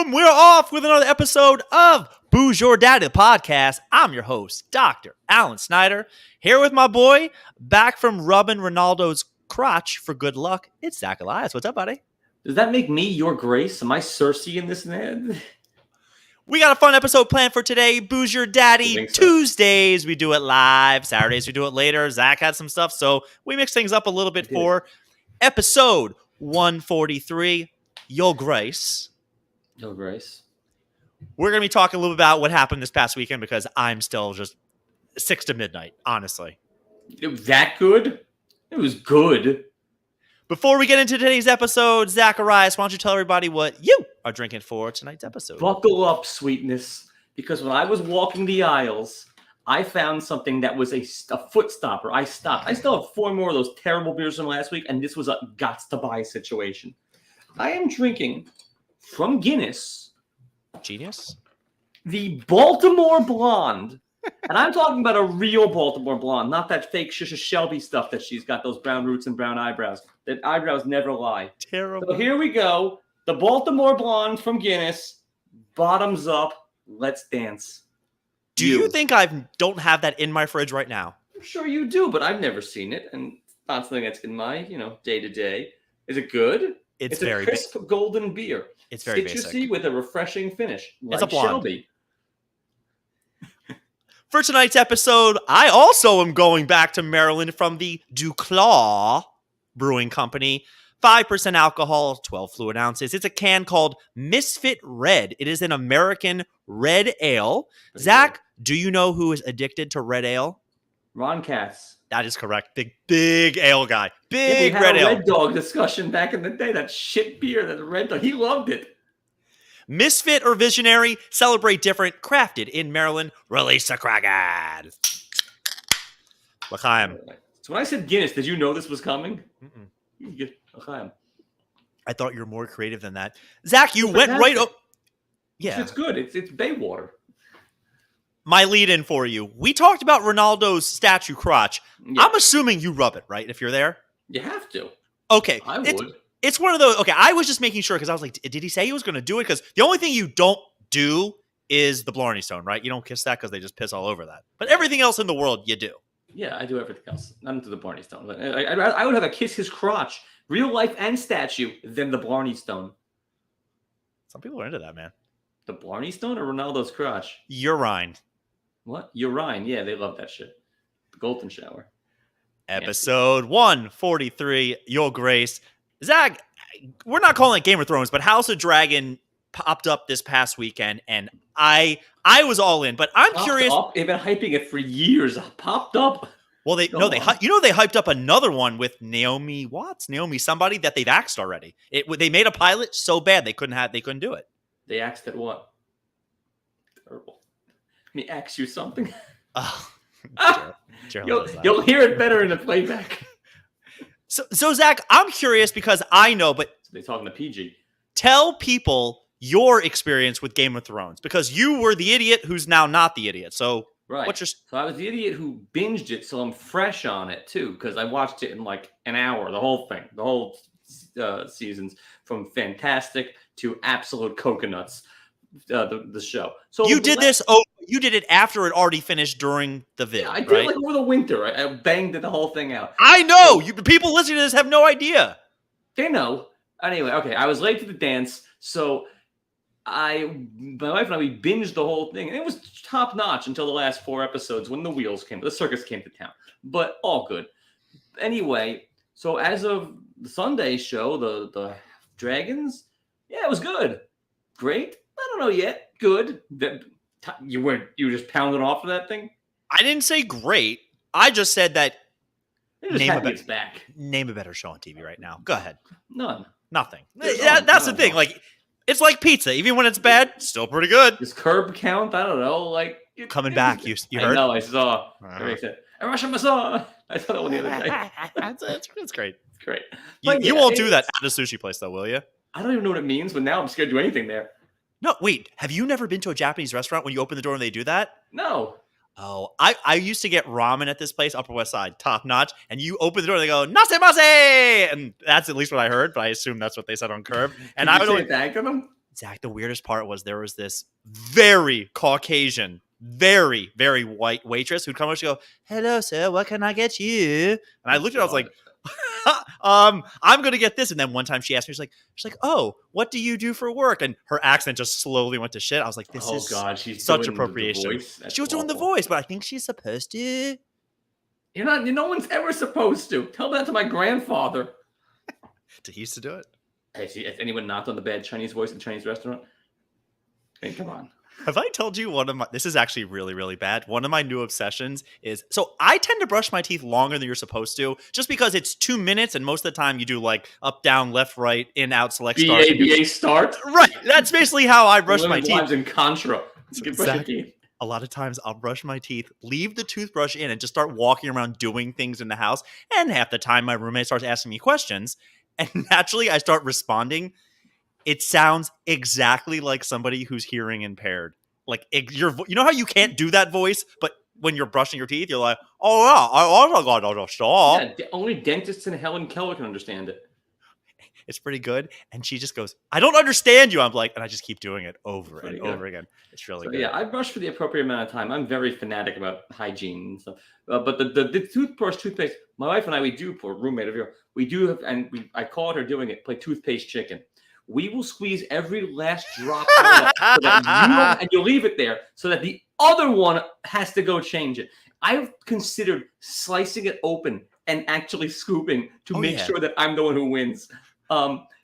Boom! We're off with another episode of Booze Your Daddy, the podcast. I'm your host, Dr. Alan Snyder, here with my boy, back from rubbing Ronaldo's crotch for good luck. It's Zach Elias. What's up, buddy? Does that make me your Grace? Am I Cersei in this, man? We got a fun episode planned for today. Booze Your Daddy. So. Tuesdays, we do it live. Saturdays, we do it later. Zach had some stuff, so we mix things up a little bit for episode 143, Your Grace. Your Grace. We're going to be talking a little bit about what happened this past weekend because I'm still just 6 to midnight, honestly. It was that good? It was good. Before we get into today's episode, Zacharias, why don't you tell everybody what you are drinking for tonight's episode? Buckle up, sweetness, because when I was walking the aisles, I found something that was a foot stopper. I stopped. I still have 4 more of those terrible beers from last week, and this was a gots-to-buy situation. I am drinking from Guinness. Genius. The Baltimore Blonde. And I'm talking about a real Baltimore Blonde, not that fake Shisha Shelby stuff that she's got those brown roots and brown eyebrows. That eyebrows never lie. Terrible. So here we go. The Baltimore Blonde from Guinness. Bottoms up. Let's dance. Do you think I don't have that in my fridge right now? I'm sure you do, but I've never seen it. And not something that's in my, day-to-day. Is it good? It's very a crisp golden beer. It's very citrusy basic. with a refreshing finish. It's a blonde. Shelby. For tonight's episode, I also am going back to Maryland from the Duclaw Brewing Company. 5% alcohol, 12 fluid ounces. It's a can called Misfit Red. It is an American red ale. Zach, do you know who is addicted to red ale? Ron Katz. That is correct. Big ale guy. Big we had red a ale. Red Dog discussion back in the day. That shit beer, that Red Dog. He loved it. Misfit or visionary, celebrate different, crafted in Maryland, release a Kragan. L'chaim. So when I said Guinness, did you know this was coming? L'chaim. I thought you were more creative than that. Zach, you went right up. Yeah. It's good. It's bay water. My lead in for you. We talked about Ronaldo's statue crotch. Yeah. I'm assuming you rub it, right? If you're there? You have to. Okay. I would. It's one of those. Okay, I was just making sure because I was like, did he say he was going to do it? Because the only thing you don't do is the Blarney Stone, right? You don't kiss that because they just piss all over that. But everything else in the world, you do. Yeah, I do everything else. Not into the Blarney Stone. I would have a kiss his crotch, real life and statue, than the Blarney Stone. Some people are into that, man. The Blarney Stone or Ronaldo's crotch? Urine. What? Urine. Yeah, they love that shit. The golden shower. Episode 143, Your Grace. Zach, we're not calling it Game of Thrones, but House of Dragon popped up this past weekend, and I was all in. But I'm curious. They've been hyping it for years. Popped up. Well, they hyped up another one with Naomi somebody that they've axed already. They made a pilot so bad they couldn't do it. They axed at what? Terrible. Let me ask you something. Oh, you'll hear it better in the playback. So Zach, I'm curious because I know, but they're talking to PG. Tell people your experience with Game of Thrones because you were the idiot who's now not the idiot. So right. So I was the idiot who binged it, so I'm fresh on it too because I watched it in like an hour, the whole thing, the whole seasons from fantastic to absolute coconuts. The show. So you did this. You did it after it already finished during the vid. Yeah, I did like over the winter. I banged the whole thing out. I know. People listening to this have no idea. They know. Anyway, okay. I was late to the dance, so my wife and I we binged the whole thing, and it was top notch until the last 4 episodes when the circus came to town. But all good. Anyway, so as of the Sunday show, the Dragons, yeah, it was good, great. I don't know yet. Good. You were just pounding off of that thing? I didn't say great. I just said that. Name a better show on TV right now. Go ahead. Nothing. That's the thing. Like, it's like pizza. Even when it's bad, still pretty good. Does Curb count? I don't know. Like coming back. You heard? No, I saw. I saw that one the other day. It's great. It's great. You won't do that at a sushi place, though, will you? I don't even know what it means, but now I'm scared to do anything there. No, wait. Have you never been to a Japanese restaurant when you open the door and they do that? No. Oh, I used to get ramen at this place, Upper West Side, top notch. And you open the door and they go, "Nasemase!" And that's at least what I heard, but I assume that's what they said on Curb. And I would say it back to them? Zach, the weirdest part was there was this very Caucasian, very, very white waitress who'd come up and she'd go, "Hello, sir, what can I get you?" And I looked at her, I was like, I'm gonna get this. And then one time she asked me, she's like, "Oh, what do you do for work?" And her accent just slowly went to shit. I was like, this Oh is God, she's such doing appropriation. The voice. That's She was doing the awful. voice, but I think she's supposed to. You're not. No one's ever supposed to. Tell that to my grandfather. He used to do it. Has anyone knocked on the bad Chinese voice in a Chinese restaurant? I mean, come on. Have I told you this is actually really, really bad. One of my new obsessions is, so I tend to brush my teeth longer than you're supposed to, just because it's 2 minutes. And most of the time you do like up, down, left, right, in, out, select, start. BA start. Right. That's basically how I brush my teeth. In Contra. Exactly. A lot of times I'll brush my teeth, leave the toothbrush in, and just start walking around doing things in the house. And half the time my roommate starts asking me questions. And naturally I start responding. It sounds exactly like somebody who's hearing impaired. Like you know how you can't do that voice, but when you're brushing your teeth, you're like, "Oh yeah, I also got to stop." Yeah, only dentists and Helen Keller can understand it. It's pretty good. And she just goes, "I don't understand you." I'm like, and I just keep doing it over and over again. It's really good. Yeah, I brush for the appropriate amount of time. I'm very fanatic about hygiene and stuff. But the toothbrush, toothpaste, my wife and I, we do, for a roommate of yours, we do have, and I caught her doing it, play toothpaste chicken. We will squeeze every last drop out of that, so that and you leave it there so that the other one has to go change it. I've considered slicing it open and actually scooping to make sure that I'm the one who wins.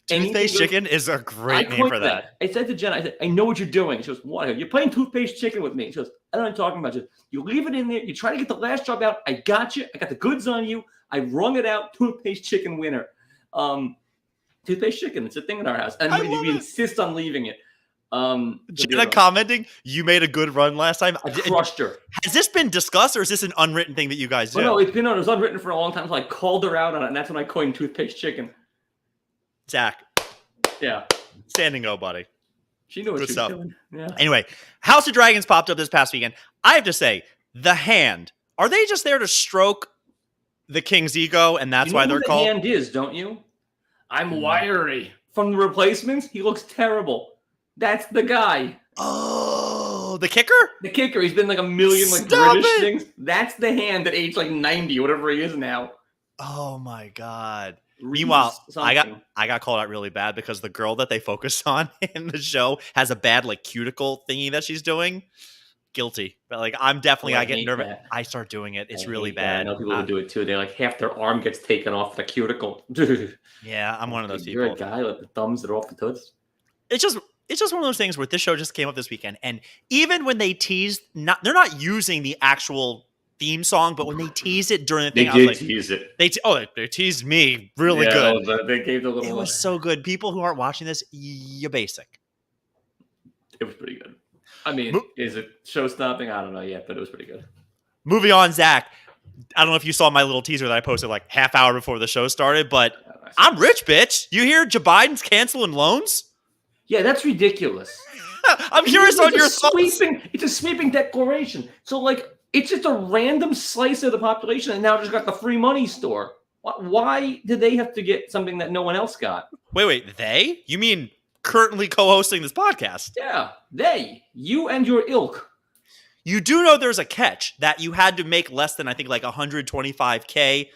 Toothpaste chicken is a great name for that. I said to Jenna, I said, "I know what you're doing." She goes, "What? You're playing toothpaste chicken with me." She goes, "I don't know what you're talking about." She goes, "You leave it in there. You try to get the last drop out. I got you. I got the goods on you. I wrung it out. Toothpaste chicken winner." Toothpaste chicken. It's a thing in our house. And we insist on leaving it. Jenna commenting, "You made a good run last time." I crushed her. Has this been discussed, or is this an unwritten thing that you guys do? Oh, no, it was unwritten for a long time. So I called her out on it, and that's when I coined toothpaste chicken. Zach. Yeah. Standing O, buddy. She knew what she was doing. Yeah. Anyway, House of Dragons popped up this past weekend. I have to say, the hand, are they just there to stroke the king's ego, and that's why they're called? The hand is, don't you? I'm wiry. From the Replacements, he looks terrible. That's the guy. Oh, the kicker? The kicker. He's been like a million British things. That's the hand that aged like 90, whatever he is now. Oh my God. Meanwhile, I got called out really bad because the girl that they focus on in the show has a bad like cuticle thingy that she's doing. Guilty. But like I get nervous. That. I start doing it. It's really bad. I know people who do it too. They like half their arm gets taken off the cuticle. Yeah, I'm one of those people. You're a guy with the thumbs that are off the toots. It's just one of those things where this show just came up this weekend, and even when they teased, they're not using the actual theme song, but when they teased it during the thing, I was like, tease it. They teased me really good. They gave the little. It was so good. People who aren't watching this, you're basic. It was pretty good. I mean, is it show stopping? I don't know yet, but it was pretty good. Moving on, Zach. I don't know if you saw my little teaser that I posted like half hour before the show started, but I'm rich, bitch. You hear Joe Biden's canceling loans? Yeah, that's ridiculous. I'm curious on your thoughts. It's a sweeping declaration. So, like, it's just a random slice of the population, and now just got the free money store. Why did they have to get something that no one else got? Wait, they? You mean currently co-hosting this podcast? Yeah, you and your ilk. You do know there's a catch that you had to make less than, I think, like 125K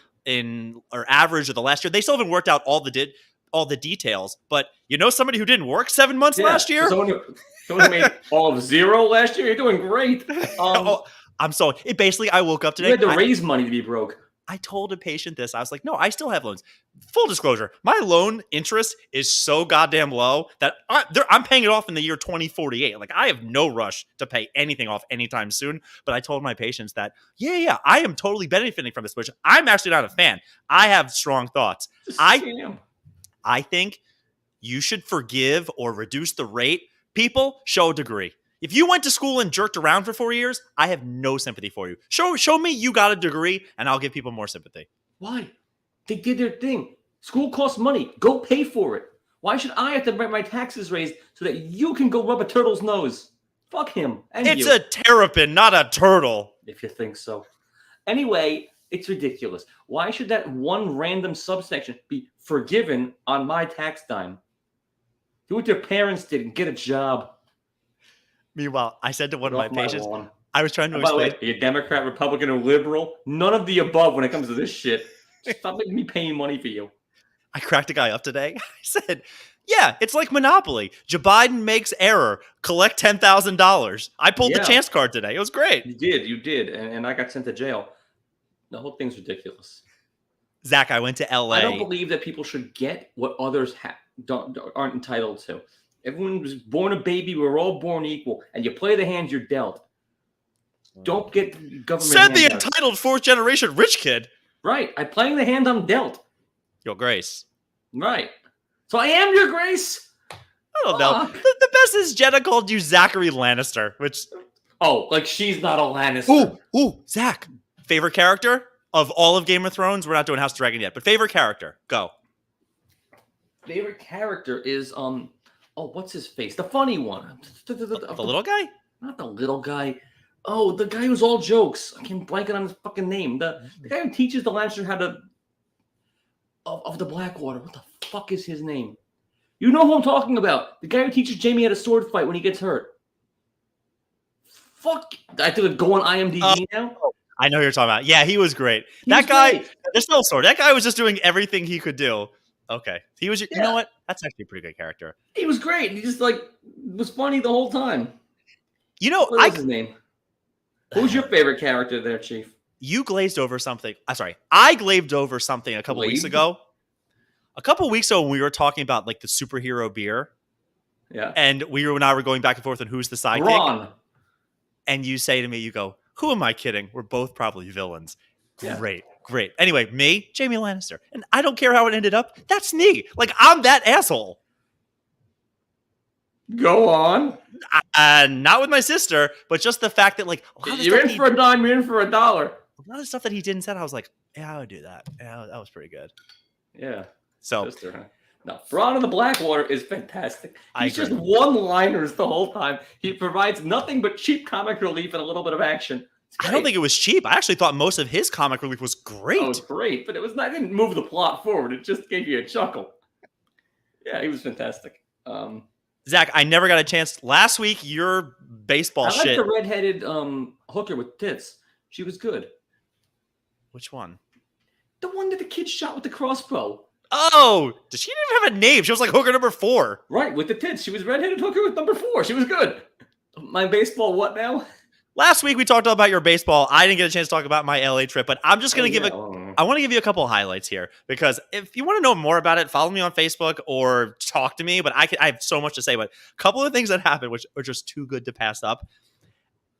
or average of the last year. They still haven't worked out all the details, but you know somebody who didn't work 7 months last year? Someone who made all of zero last year? You're doing great. Basically, I woke up today. You had to raise money to be broke. I told a patient this. I was like, no, I still have loans. Full disclosure, my loan interest is so goddamn low that I'm paying it off in the year 2048. Like, I have no rush to pay anything off anytime soon. But I told my patients that, I am totally benefiting from this, which I'm actually not a fan. I have strong thoughts. I think you should forgive or reduce the rate. People, show a degree. If you went to school and jerked around for 4 years, I have no sympathy for you. Show me you got a degree, and I'll give people more sympathy. Why? They did their thing. School costs money. Go pay for it. Why should I have to get my taxes raised so that you can go rub a turtle's nose? Fuck him. It's a terrapin, not a turtle. If you think so. Anyway, it's ridiculous. Why should that one random subsection be forgiven on my tax dime? Do what your parents did and get a job. Meanwhile, I said to one Get of my off my patients, lawn. I was trying to And by the way, explain. are you Democrat, Republican, or liberal? None of the above when it comes to this shit. Stop making me paying money for you. I cracked a guy up today. I said, yeah, it's like Monopoly. Joe Biden makes error. Collect $10,000. I pulled the chance card today. It was great. You did. And I got sent to jail. The whole thing's ridiculous. Zach, I went to LA. I don't believe that people should get what others aren't entitled to. Everyone was born a baby. We're all born equal. And you play the hand you're dealt. Don't get government. Said the entitled fourth generation rich kid. Right. I'm playing the hand I'm dealt. Your Grace. Right. So I am your Grace. I don't know. The best is Jenna called you Zachary Lannister, which... Oh, like she's not a Lannister. Ooh, Zach. Favorite character of all of Game of Thrones? We're not doing House of Dragon yet, but favorite character. Go. Favorite character is, what's his face? The funny one. The little guy? Not the little guy. Oh, the guy who's all jokes. I can't blank on his fucking name. The guy who teaches the Lannister how to... Of the Blackwater. What the fuck is his name? You know who I'm talking about. The guy who teaches Jaime how to sword fight when he gets hurt. Fuck. I have to go on IMDb now? I know who you're talking about. Yeah, he was great. That guy, there's no sword. That guy was just doing everything he could do. Okay. He was, you know what? That's actually a pretty good character. He was great. He just was funny the whole time. You know, what was his name? Who's your favorite character there, Chief? You glazed over something. I glazed over something a couple weeks ago. A couple weeks ago when we were talking about like the superhero beer. Yeah. And we and I were going back and forth on who's the sidekick. Ron. And you say to me, you go, who am I kidding? We're both probably villains. Yeah. Great. Anyway, me, Jaime Lannister. And I don't care how it ended up. That's me. Like, I'm that asshole. Go on. Not with my sister, but just the fact that, like, you're in for a dime, you're in for $1. A lot of stuff that he didn't say, I was like, yeah, I would do that. Yeah, that was pretty good. Yeah. So, sister, huh? No, Ron in the Blackwater is fantastic. He's just agree. one-liners the whole time. He provides nothing but cheap comic relief and a little bit of action. I don't think it was cheap. I actually thought most of his comic relief was great. Oh, it was great, but it didn't move the plot forward. It just gave you a chuckle. Yeah, he was fantastic. Zach, I never got a chance. Last week, your baseball shit. I like the redheaded hooker with tits. She was good. Which one? The one that the kid shot with the crossbow. Oh, she didn't even have a name. She was like hooker number 4. Right, with the tits. She was redheaded hooker with number 4. She was good. My baseball, what now? Last week we talked all about your baseball. I didn't get a chance to talk about my LA trip, but I'm just going to I want to give you a couple of highlights here because if you want to know more about it, follow me on Facebook or talk to me, but I have so much to say, but a couple of things that happened which are just too good to pass up.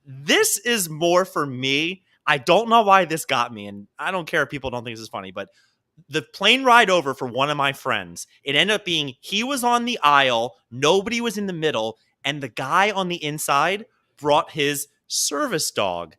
This is more for me. I don't know why this got me, and I don't care if people don't think this is funny, but the plane ride over for one of my friends, it ended up being he was on the aisle, nobody was in the middle, and the guy on the inside brought his service dog,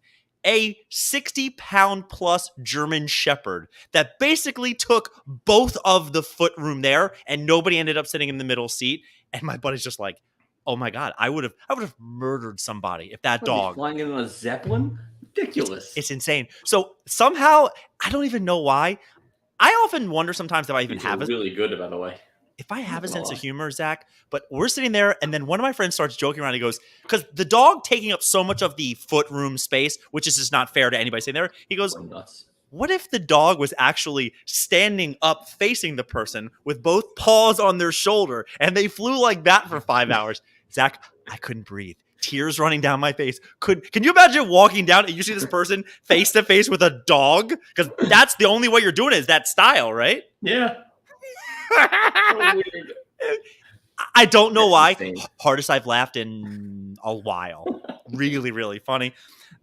a 60-pound plus German Shepherd that basically took both of the footroom there, and nobody ended up sitting in the middle seat. And my buddy's just like, "Oh my god, I would have murdered somebody if that dog flying in on a Zeppelin." Ridiculous. It's insane. So somehow I don't even know why. I often wonder sometimes if I even have really good, by the way. If I have a sense of humor, Zach, but we're sitting there and then one of my friends starts joking around. He goes, because the dog taking up so much of the footroom space, which is just not fair to anybody sitting there. He goes, what if the dog was actually standing up facing the person with both paws on their shoulder and they flew like that for 5 hours? Zach, I couldn't breathe. Tears running down my face. Can you imagine walking down and you see this person face to face with a dog? Because that's the only way you're doing it is that style, right? Yeah. I don't know why. Hardest I've laughed in a while. Really, really funny.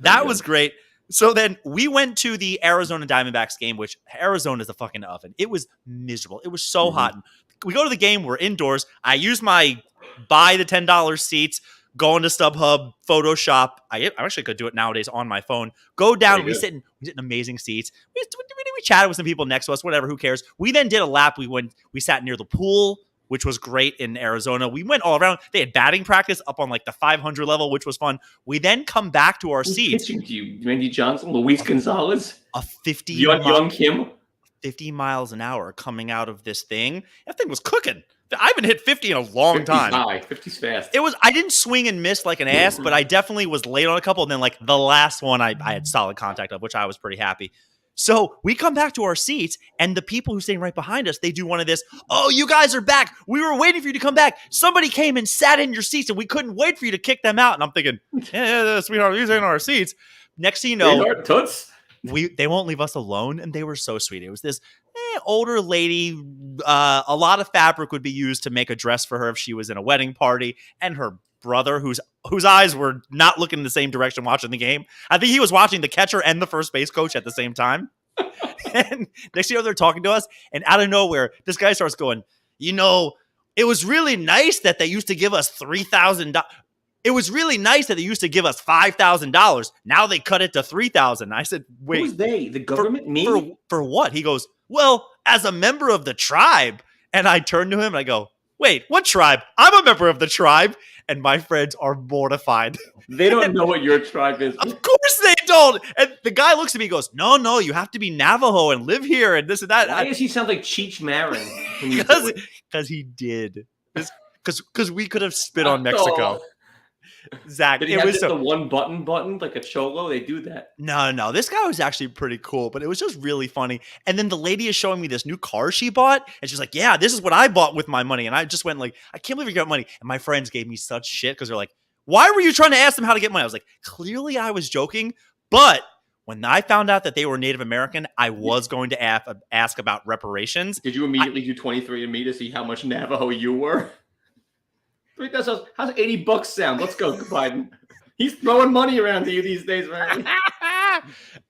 That was great. So then we went to the Arizona Diamondbacks game, which Arizona is a fucking oven. It was miserable. It was so hot. We go to the game. We're indoors. I use my buy the $10 seats, go into StubHub, Photoshop. I actually could do it nowadays on my phone. Go down. We sit in amazing seats. We chatted with some people next to us. Whatever. Who cares? We then did a lap. We sat near the pool, which was great in Arizona. We went all around. They had batting practice up on like the 500 level, which was fun. We then come back to our seats. Pitching to you, Randy Johnson, Luis Gonzalez, a 50 young Kim, 50 miles an hour coming out of this thing. That thing was cooking. I haven't hit 50 in a long 50's time. high. 50's fast. I didn't swing and miss like an ass, but I definitely was late on a couple. And then like the last one I had solid contact of, which I was pretty happy. So we come back to our seats, and the people who sitting right behind us, they do one of this. Oh, you guys are back. We were waiting for you to come back. Somebody came and sat in your seats, and we couldn't wait for you to kick them out. And I'm thinking, yeah, sweetheart, these ain't our seats. Next thing you know, Toots. they won't leave us alone, and they were so sweet. It was this older lady. A lot of fabric would be used to make a dress for her if she was in a wedding party, and her brother, whose eyes were not looking in the same direction watching the game. I think he was watching the catcher and the first base coach at the same time. And next thing you know, they're talking to us, and out of nowhere, this guy starts going, it was really nice that they used to give us $3,000. It was really nice that they used to give us $5,000. Now they cut it to $3,000. I said, wait. Who's they? The government? Me? For what? He goes, well, as a member of the tribe. And I turn to him and I go, wait, what tribe? I'm a member of the tribe. And my friends are mortified. They don't know what your tribe is. Of course they don't. And the guy looks at me and goes, no, you have to be Navajo and live here and this and that. Why does he sound like Cheech Marin? Because he did. Because we could have spit on Mexico. Zach, did he have the one button like a cholo? They do that. No. This guy was actually pretty cool, but it was just really funny. And then the lady is showing me this new car she bought, and she's like, "Yeah, this is what I bought with my money." And I just went like, "I can't believe you got money." And my friends gave me such shit because they're like, "Why were you trying to ask them how to get money?" I was like, "Clearly, I was joking." But when I found out that they were Native American, I was going to ask about reparations. Did you immediately do 23andMe to see how much Navajo you were? How's $80 sound? Let's go, Biden. He's throwing money around to you these days, man.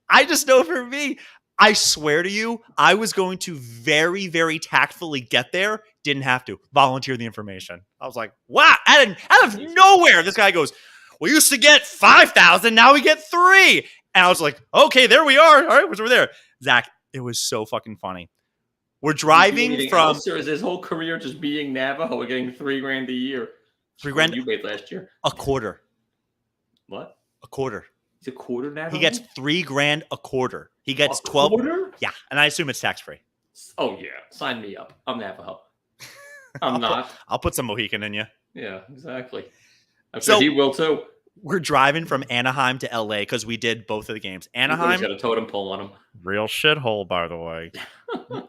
I just know for me, I swear to you, I was going to very, very tactfully get there. Didn't have to volunteer the information. I was like, wow, out of nowhere, this guy goes, we used to get 5,000, now we get 3. And I was like, okay, there we are. All right, we're there. Zach, it was so fucking funny. We're driving from. Or is his whole career just being Navajo? We're getting $3,000 a year. $3,000 you made last year. A quarter. What? A quarter. He's a quarter Navajo? He gets $3,000 a quarter. He gets 12. Quarter? Yeah, and I assume it's tax free. Oh yeah, sign me up. I'm Navajo. I'm not. I'll put some Mohican in you. Yeah, exactly. I'm sure he will too. We're driving from Anaheim to LA because we did both of the games. Anaheim got a totem pole on him. Real shithole, by the way.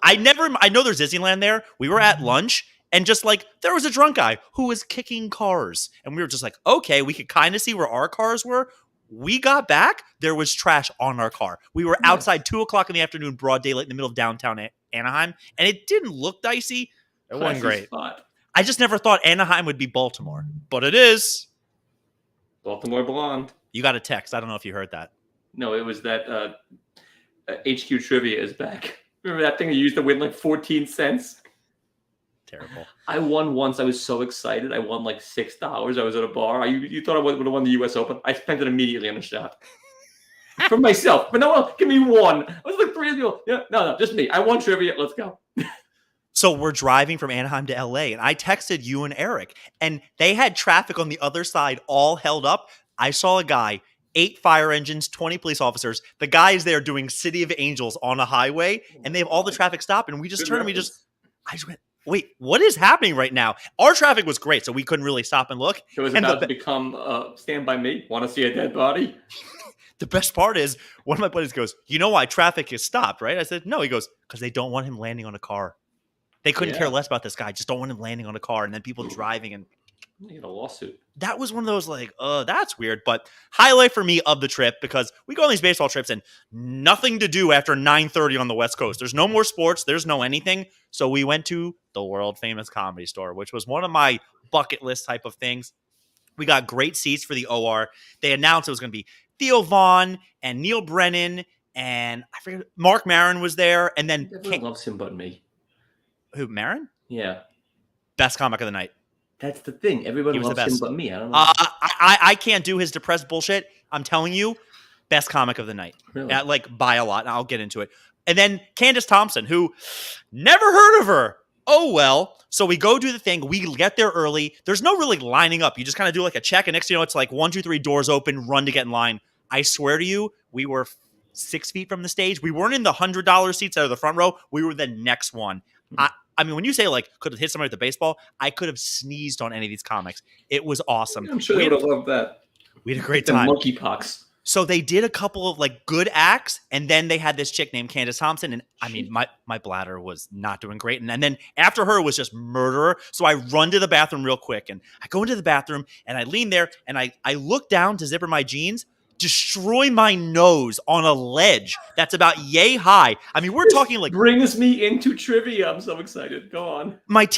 I know there's Disneyland there. We were at lunch. And just like, there was a drunk guy who was kicking cars. And we were just like, okay, we could kind of see where our cars were. We got back, there was trash on our car. We were outside 2 o'clock in the afternoon, broad daylight in the middle of downtown Anaheim. And it didn't look dicey. It wasn't great. Spot. I just never thought Anaheim would be Baltimore. But it is. Baltimore blonde. You got a text. I don't know if you heard that. No, it was that HQ Trivia is back. Remember that thing you used to win like 14 cents? Terrible. I won once. I was so excited. I won like $6. I was at a bar. You thought I would have won the U.S. Open? I spent it immediately on a shot for myself. But no one, give me one. I was like 3 people. Yeah, no, just me. I won trivia. Let's go. So we're driving from Anaheim to LA, and I texted you and Eric, and they had traffic on the other side all held up. I saw a guy, 8 fire engines, 20 police officers. The guy is there doing City of Angels on a highway, and they have all the traffic stopped, and we just turned and I just went, wait, what is happening right now? Our traffic was great, so we couldn't really stop and look. It was about to become Stand By Me. Want to see a dead body? The best part is, one of my buddies goes, you know why traffic is stopped, right? I said, no. He goes, because they don't want him landing on a car. They couldn't care less about this guy. Just don't want him landing on a car. And then people driving and you get a lawsuit. That was one of those like, that's weird. But highlight for me of the trip, because we go on these baseball trips and nothing to do after 9:30 on the West Coast. There's no more sports. There's no anything. So we went to the world famous Comedy Store, which was one of my bucket list type of things. We got great seats for the OR. They announced it was going to be Theo Vaughn and Neil Brennan, and I forget, Mark Maron was there. And then everyone loves him but me. Who, Maron? Yeah. Best comic of the night. That's the thing. Everybody loves him but me. I don't know. I can't do his depressed bullshit. I'm telling you, best comic of the night. Really? Like, by a lot. And I'll get into it. And then Candace Thompson, who never heard of her. Oh, well. So we go do the thing. We get there early. There's no really lining up. You just kind of do like a check. And next thing you know, it's like 1, 2, 3 doors open, run to get in line. I swear to you, we were 6 feet from the stage. We weren't in the $100 seats out of the front row. We were the next one. I mean, when you say like could have hit somebody with a baseball, I could have sneezed on any of these comics. It was awesome. I'm sure they would have loved that. We had a great The time. monkeypox. So they did a couple of like good acts, and then they had this chick named Candace Thompson, and I mean, my bladder was not doing great, and then after her was just murderer. So I run to the bathroom real quick, and I go into the bathroom, and I lean there, and I look down to zipper my jeans, destroy my nose on a ledge that's about yay high. I mean, we're talking like brings me into trivia. I'm so excited. Go on. My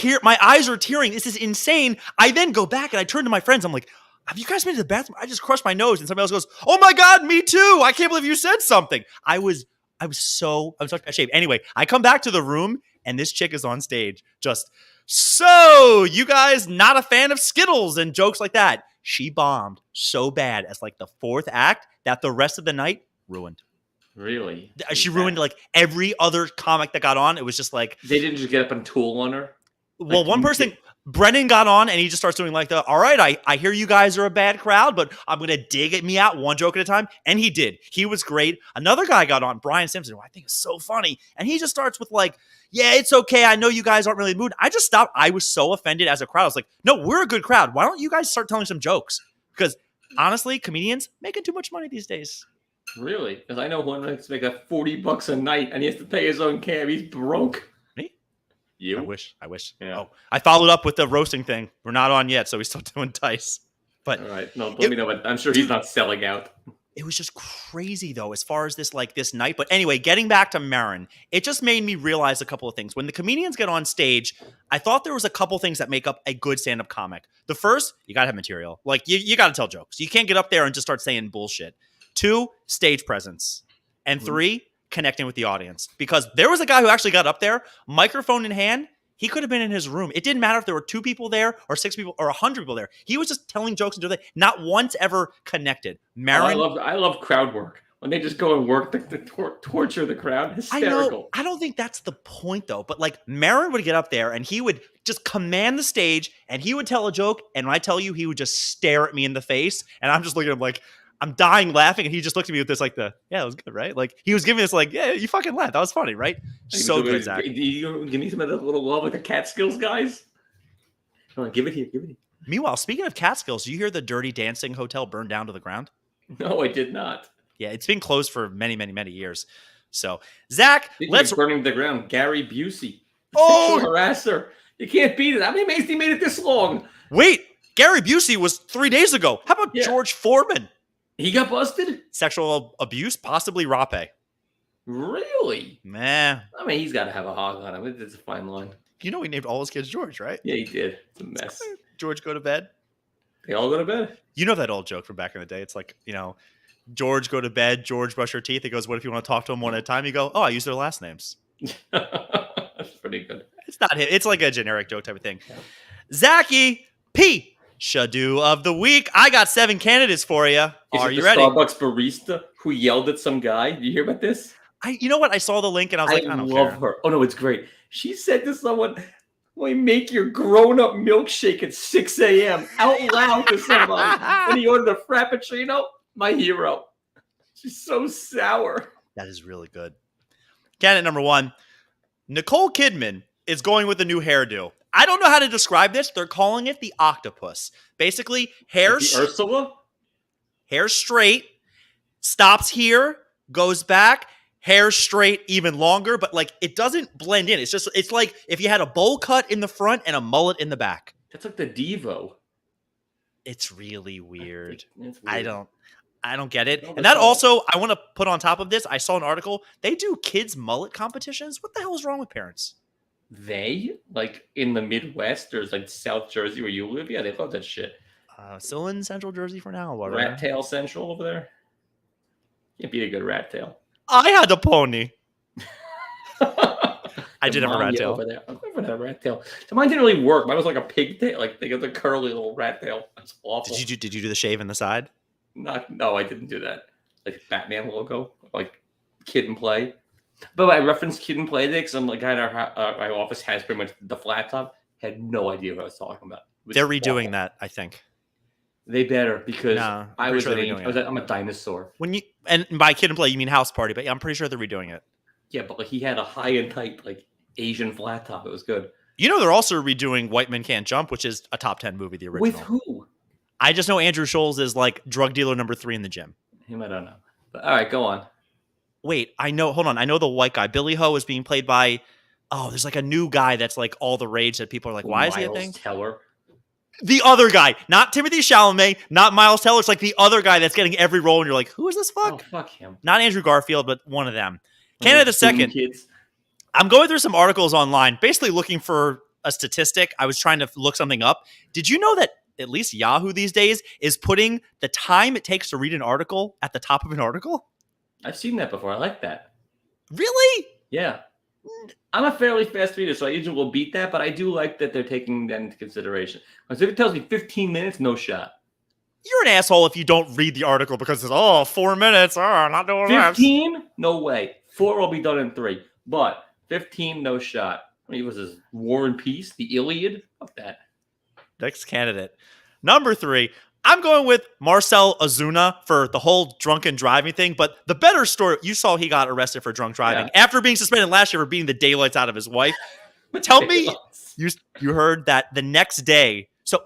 eyes are tearing. This is insane. I then go back and I turn to my friends. I'm like, have you guys been to the bathroom? I just crushed my nose. And somebody else goes, oh my God, me too. I can't believe you said something. I was so bad shape. Anyway, I come back to the room and this chick is on stage just, so you guys not a fan of Skittles and jokes like that. She bombed so bad as like the fourth act that the rest of the night ruined. Really? She ruined like every other comic that got on. It was just like. They didn't just get up and tool on her? Well, like, one person, Brennan got on and he just starts doing like all right, I hear you guys are a bad crowd, but I'm going to dig me out one joke at a time. And he did. He was great. Another guy got on, Brian Simpson, who I think is so funny. And he just starts with like, yeah, it's okay. I know you guys aren't really in the mood. I just stopped. I was so offended as a crowd. I was like, no, we're a good crowd. Why don't you guys start telling some jokes? Because honestly, comedians making too much money these days. Really? Because I know one makes like $40 a night and he has to pay his own cab. He's broke. Me? You? I wish. Yeah. Oh, I followed up with the roasting thing. We're not on yet, so we're still doing dice. But all right. No, let me know. But I'm sure he's not selling out. It was just crazy, though, as far as this night. But anyway, getting back to Marin, it just made me realize a couple of things. When the comedians get on stage, I thought there was a couple things that make up a good stand-up comic. The first, you got to have material. Like, you got to tell jokes. You can't get up there and just start saying bullshit. 2, stage presence. And 3, connecting with the audience. Because there was a guy who actually got up there, microphone in hand. He could have been in his room. It didn't matter if there were 2 people there or 6 people or 100 people there. He was just telling jokes and doing that. Not once ever connected. Marin, I love crowd work. When they just go and work to torture the crowd. Hysterical. I know. I don't think that's the point, though. But like Marin would get up there and he would just command the stage and he would tell a joke. And when I tell you, he would just stare at me in the face. And I'm just looking at him like, I'm dying laughing. And he just looked at me with this like yeah, it was good, right? Like he was giving this like, yeah, you fucking laughed. That was funny, right? So good, Zach. Do you give me some of that little love like the Catskills guys? Come on, give it here. Meanwhile, speaking of Catskills, you hear the Dirty Dancing Hotel burned down to the ground? No, I did not. Yeah, it's been closed for many, many, many years. So, Zach, let's burning to the ground. Gary Busey, sexual harasser. You can't beat it. I'm amazed he made it this long. Wait, Gary Busey was 3 days ago. How about George Foreman? He got busted? Sexual abuse, possibly rape. Really? Nah. I mean, he's got to have a hog on him. It's a fine line. You know he named all his kids George, right? Yeah, he did. It's a mess. George, go to bed. They all go to bed. You know that old joke from back in the day. It's like, George, go to bed. George, brush your teeth. He goes, what if you want to talk to him one at a time? You go, oh, I use their last names. That's pretty good. It's not him. It's like a generic joke type of thing. Zachy pishadoo of the week. I got 7 candidates for you. Are you ready? Starbucks barista who yelled at some guy. Did you hear about this? You know what? I saw the link and I was like, I don't love care. her. Oh no, it's great. She said to someone, "We make your grown-up milkshake at 6 a.m." out loud to somebody. And he ordered a frappuccino. My hero. She's so sour. That is really good. Candidate number 1, Nicole Kidman is going with a new hairdo. I don't know how to describe this. They're calling it the octopus. Basically, hair Ursula? Hair straight, stops here, goes back, hair straight even longer, but like it doesn't blend in. It's like if you had a bowl cut in the front and a mullet in the back. That's like the Devo. It's really weird. It's weird. I don't get it. And that also, I want to put on top of this, I saw an article. They do kids mullet competitions. What the hell is wrong with parents? They? Like in the Midwest or like South Jersey where you live? Yeah, they love that shit. Still in Central Jersey for now. Rat Tail Central over there? Can't beat a good rat tail. I had a pony. I did have a rat tail. Over there. I've never had a rat tail. So mine didn't really work. Mine was like a pigtail. Like they got the curly little rat tail. That's awful. Did you do the shave in the side? No, I didn't do that. Like Batman logo, like Kid and Play. But I referenced Kid and Play because I'm like, guy in our office has pretty much the flat top. Had no idea what I was talking about. They're redoing that, I think. They better because I'm a dinosaur. And by Kid and Play you mean House Party, but yeah, I'm pretty sure they're redoing it. Yeah, but like he had a high and tight like Asian flat top. It was good. You know, they're also redoing White Men Can't Jump, which is a top 10 movie, the original. With who? I just know Andrew Scholes is like drug dealer number 3 in the gym. Him, I don't know. But all right, go on. Wait, I know. Hold on. I know the white guy. Billy Ho is being played by. Oh, there's like a new guy that's like all the rage that people are like, why is he a thing? Miles Teller. The other guy, not Timothée Chalamet, not Miles Teller. It's like the other guy that's getting every role, and you're like, who is this fuck? Oh, fuck him. Not Andrew Garfield, but one of them. Canada second. Kids. I'm going through some articles online, basically looking for a statistic. I was trying to look something up. Did you know that at least Yahoo these days is putting the time it takes to read an article at the top of an article? I've seen that before. I like that. Really? Yeah. I'm a fairly fast reader, so I usually will beat that, but I do like that they're taking that into consideration. Because if it tells me 15 minutes, no shot. You're an asshole if you don't read the article because it's, 4 minutes. Not doing that. 15? No way. 4 will be done in 3. But 15, no shot. What was this? War and Peace? The Iliad? Fuck that. Next candidate. Number 3. I'm going with Marcel Ozuna for the whole drunken driving thing. But the better story, you saw he got arrested for drunk driving after being suspended last year for beating the daylights out of his wife. Tell me, you heard that the next day. So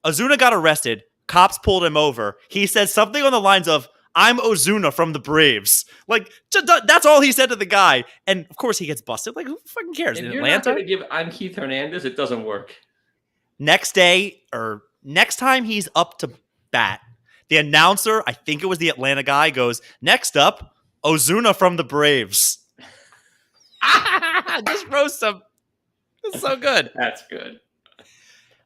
Ozuna got arrested. Cops pulled him over. He said something on the lines of, I'm Ozuna from the Braves. Like, that's all he said to the guy. And, of course, he gets busted. Like, who fucking cares? If In you're Atlanta? not going to give I'm Keith Hernandez, it doesn't work. Next day, or next time he's up to bat, the announcer, I think it was the Atlanta guy, goes, next up, Ozuna from the Braves. Just roast him. It's so good. That's good.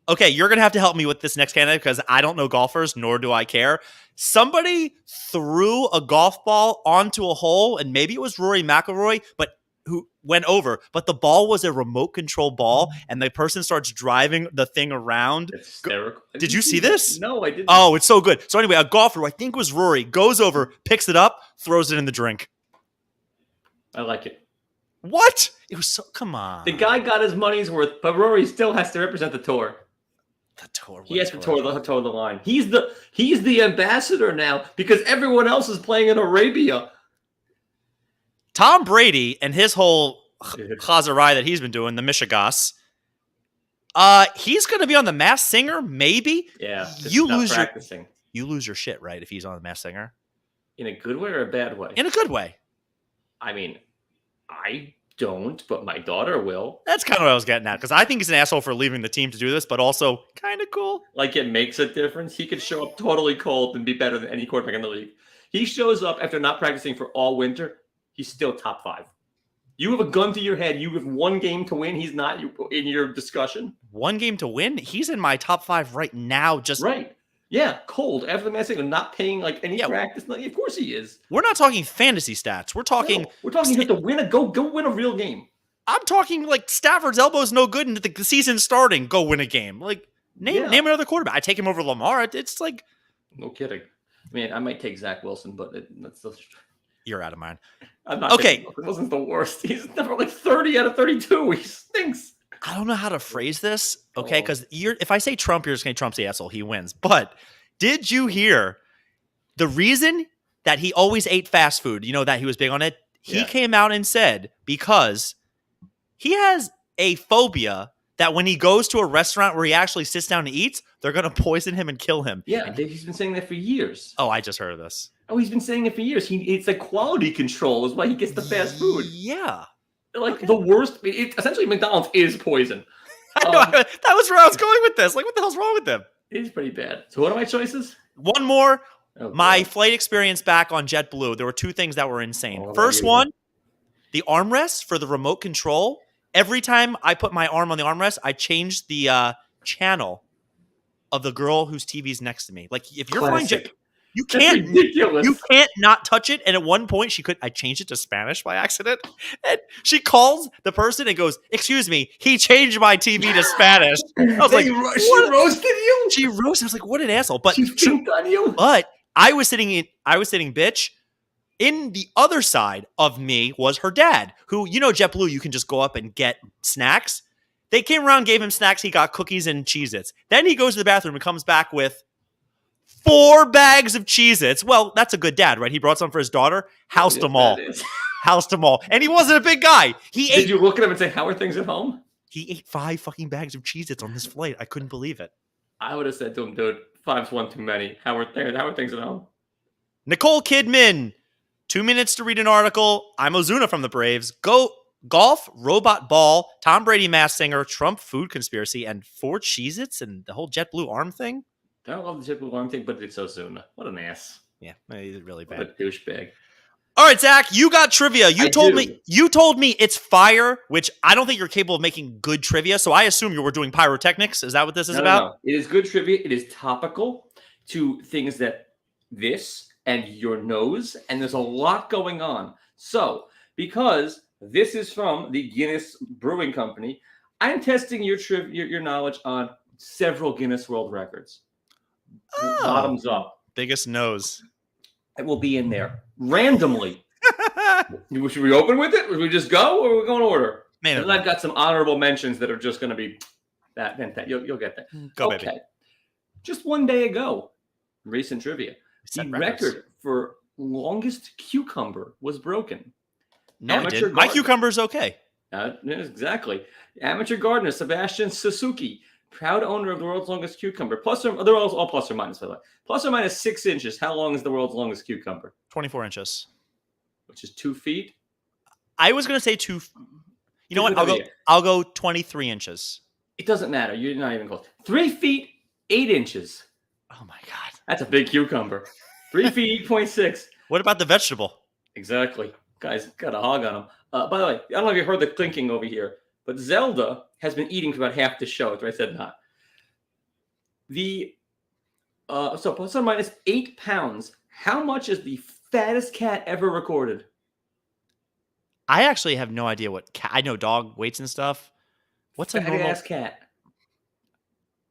Okay, you're going to have to help me with this next candidate because I don't know golfers, nor do I care. Somebody threw a golf ball onto a hole, and maybe it was Rory McIlroy, but who went over. But the ball was a remote control ball, and the person starts driving the thing around. It's hysterical. Did you see this? No, I didn't. Oh, it's so good. So anyway, a golfer, who I think was Rory, goes over, picks it up, throws it in the drink. I like it. What? It was so, come on. The guy got his money's worth, but Rory still has to represent the tour. The tour. He has to toe the line. He's the ambassador now because everyone else is playing in Arabia. Tom Brady and his whole chazarai that he's been doing, the Mishigas. He's going to be on The Masked Singer, maybe. Yeah, you lose your shit, right? If he's on The Masked Singer, in a good way or a bad way? In a good way. I mean, I don't, but my daughter will. That's kind of what I was getting at, because I think he's an asshole for leaving the team to do this, but also kind of cool. Like, it makes a difference. He could show up totally cold and be better than any quarterback in the league. He shows up after not practicing for all winter. He's still top 5. You have a gun to your head. You have one game to win. He's not in your discussion. One game to win? He's in my top 5 right now. Just right. Yeah, cold. After the Masked Singer, not paying like any practice. Of course he is. We're not talking fantasy stats. We're talking. No, we're talking you have to win go win a real game. I'm talking like Stafford's elbow's no good and the season's starting. Go win a game. Like name another quarterback. I take him over Lamar. It's like no kidding. Man, I might take Zach Wilson, but that's still. You're out of mine. I'm not okay. It wasn't the worst. He's never like 30 out of 32. He stinks. I don't know how to phrase this, okay? Because if I say Trump, you're just going to Trump's the asshole. He wins. But did you hear the reason that he always ate fast food? You know that he was big on it? He came out and said because he has a phobia that when he goes to a restaurant where he actually sits down and eats, they're going to poison him and kill him. Yeah, he's been saying that for years. Oh, I just heard of this. Oh, he's been saying it for years. It's like quality control is why he gets the fast food. Yeah. Like the worst. Essentially, McDonald's is poison. I know. That was where I was going with this. Like, what the hell's wrong with them? It's pretty bad. So what are my choices? One more. My flight experience back on JetBlue, there were 2 things that were insane. First one, the armrest for the remote control. Every time I put my arm on the armrest, I changed the channel of the girl whose TV's next to me. Like, if you're flying jet, you can't not touch it. And at one point, I changed it to Spanish by accident. And she calls the person and goes, "Excuse me, he changed my TV to Spanish." I was like, she roasted you? She roasted. I was like, what an asshole. But she pinked on you? But I was sitting bitch. In the other side of me was her dad, who, JetBlue, you can just go up and get snacks. They came around, gave him snacks. He got cookies and Cheez-Its. Then he goes to the bathroom and comes back with 4 bags of Cheez-Its. Well, that's a good dad, right? He brought some for his daughter, housed them all. housed them all. And he wasn't a big guy. Did you look at him and say, how are things at home? He ate 5 fucking bags of Cheez-Its on this flight. I couldn't believe it. I would have said to him, dude, 5's one too many. How are things at home? Nicole Kidman, 2 minutes to read an article. I'm Ozuna from the Braves. Golf, robot ball, Tom Brady Masked Singer, Trump food conspiracy, and 4 Cheez-Its and the whole JetBlue arm thing. I don't love the JetBlue arm thing, but it's Ozuna. What an ass. Yeah, he's really bad. What a douchebag. All right, Zach, you got trivia. You told me it's fire, which I don't think you're capable of making good trivia. So I assume you were doing pyrotechnics. Is that what this is about? No. It is good trivia. It is topical to things that this and your nose, and there's a lot going on. So, because this is from the Guinness Brewing Company, I'm testing your knowledge on several Guinness World Records. Oh, bottoms up. Biggest nose. It will be in there randomly. Should we open with it? Should we just go, or are we going to order? Man, and I've got some honorable mentions that are just going to be that. You'll get that. Go, okay. baby. Just one day ago, recent trivia. The record for longest cucumber was broken. No, it didn't. My cucumber's okay. Exactly. Amateur gardener Sebastian Suzuki, proud owner of the world's longest cucumber. They're all plus or minus, by the way. Plus or minus 6 inches. How long is the world's longest cucumber? 24 inches. Which is 2 feet? I was going to say 2. You know what? I'll go 23 inches. It doesn't matter. You're not even close. 3 feet, 8 inches. Oh, my God. That's a big cucumber. 3 feet, 8.6. What about the vegetable? Exactly. Guys, got a hog on them. By the way, I don't know if you heard the clinking over here, but Zelda has been eating for about half the show. That's why I said not. So plus or minus 8 pounds. How much is the fattest cat ever recorded? I actually have no idea what cat. I know dog weights and stuff. What's a normal ass cat?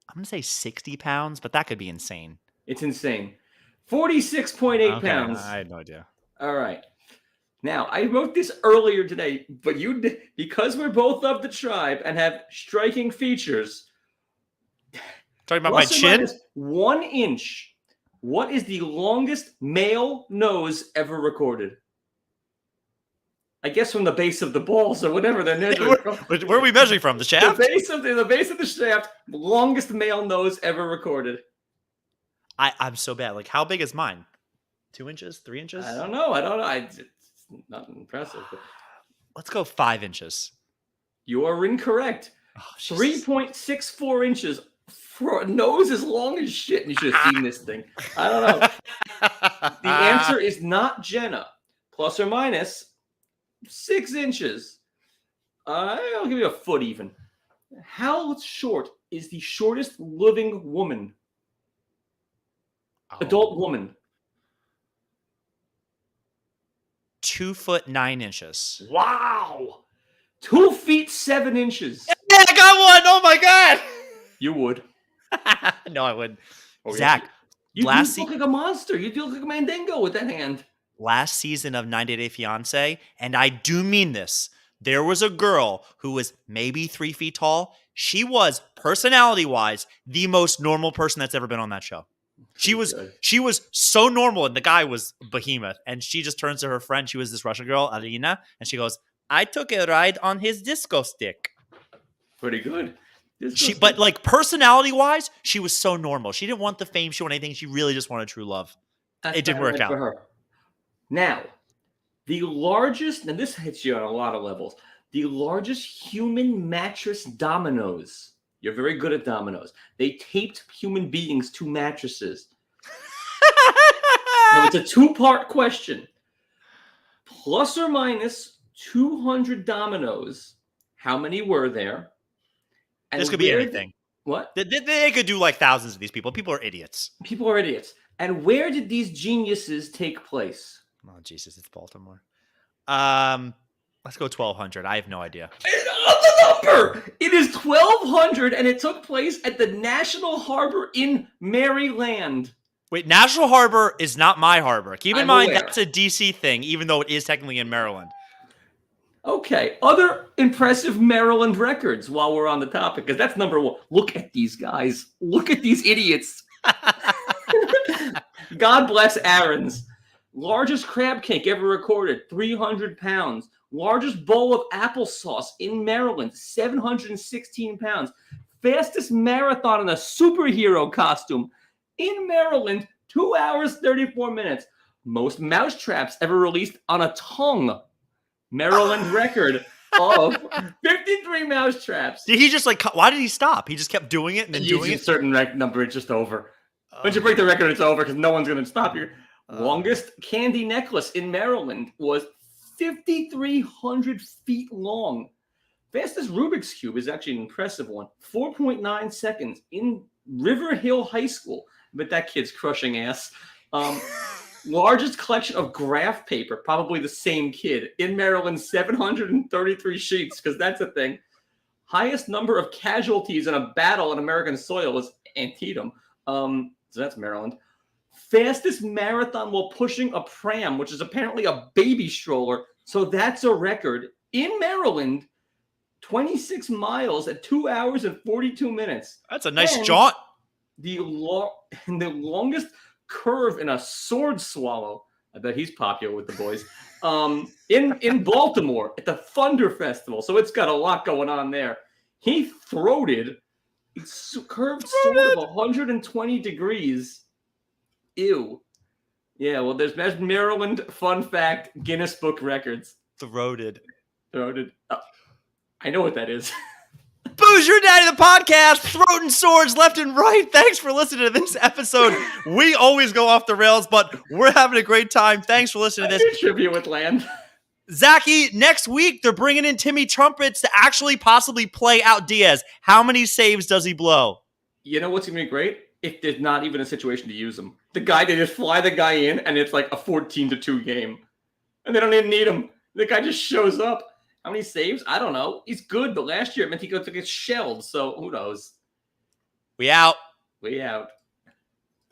I'm gonna say 60 pounds, but that could be insane. It's insane. 46.8 pounds. I had no idea. All right. Now, I wrote this earlier today, but because we're both of the tribe and have striking features. Talking about my chin? 1 inch. What is the longest male nose ever recorded? I guess from the base of the balls or whatever they're measuring. Where are we measuring from? The shaft? The base of the shaft. Longest male nose ever recorded. I'm so bad. Like, how big is mine? 2 inches? 3 inches? I don't know. It's not impressive. But... Let's go 5 inches. You are incorrect. 3.64 inches. For a nose as long as shit. And you should have seen this thing. I don't know. The answer is not Jenna. Plus or minus 6 inches. I'll give you a foot even. How short is the shortest living woman? Adult woman. 2 foot 9 inches. Wow. 2 feet 7 inches. Yeah, I got one. Oh my God. You would. No, I wouldn't. Zach, you look like a monster. You look like a mandingo with that hand. Last season of 90 Day Fiancé, and I do mean this, there was a girl who was maybe 3 feet tall. She was, personality-wise, the most normal person that's ever been on that show. She was so normal, and the guy was behemoth. And she just turns to her friend. She was this Russian girl, Alina, and she goes, "I took a ride on his disco stick." Pretty good. But like personality-wise, she was so normal. She didn't want the fame. She wanted anything. She really just wanted true love. It didn't work out. For her. Now, the largest, and this hits you on a lot of levels, the largest human mattress dominoes. You're very good at dominoes. They taped human beings to mattresses. Now, it's a 2-part question. Plus or minus 200 dominoes. How many were there? And this could be anything. What? They could do like thousands of these people. People are idiots. People are idiots. And where did these geniuses take place? Oh, Jesus, it's Baltimore. Let's go 1,200. I have no idea. The number! It is 1,200, and it took place at the National Harbor in Maryland. Wait, National Harbor is not my harbor. Keep in mind, aware. that's a DC thing, even though it is technically in Maryland. Okay, other impressive Maryland records while we're on the topic, because that's number 1. Look at these guys. Look at these idiots. God bless Aaron's. Largest crab cake ever recorded, 300 pounds. Largest bowl of applesauce in Maryland, 716 pounds. Fastest marathon in a superhero costume in Maryland, 2 hours, 34 minutes. Most mouse traps ever released on a tongue. Maryland record of 53 mouse traps. Did he just why did he stop? He just kept doing it and then doing it? A certain number, it's just over. Once you break the record, it's over because no one's going to stop you. Longest candy necklace in Maryland was 5,300 feet long. Fastest Rubik's Cube is actually an impressive one. 4.9 seconds in River Hill High School. But that kid's crushing ass. Largest collection of graph paper, probably the same kid, in Maryland, 733 sheets, because that's a thing. Highest number of casualties in a battle on American soil was Antietam. So that's Maryland. Fastest marathon while pushing a pram, which is apparently a baby stroller. So that's a record in Maryland. 26 miles at 2 hours and 42 minutes. That's a nice jaunt. The longest curve in a sword swallow. I bet he's popular with the boys. In Baltimore at the Thunder Festival. So it's got a lot going on there. He throated a curved sword of 120 degrees. Ew. Yeah, well, there's Maryland, fun fact, Guinness Book Records. Throated. Oh, I know what that is. Booze Your Daddy, the podcast, throating swords left and right. Thanks for listening to this episode. We always go off the rails, but we're having a great time. Thanks for listening to this. Trivia with Land. Zachy, next week, they're bringing in Timmy Trumpets to actually possibly play out Diaz. How many saves does he blow? You know what's going to be great? If there's not even a situation to use him. They just fly the guy in, and it's like a 14-2 game. And they don't even need him. The guy just shows up. How many saves? I don't know. He's good, but last year it meant he got to get shelled, so who knows? We out. We out.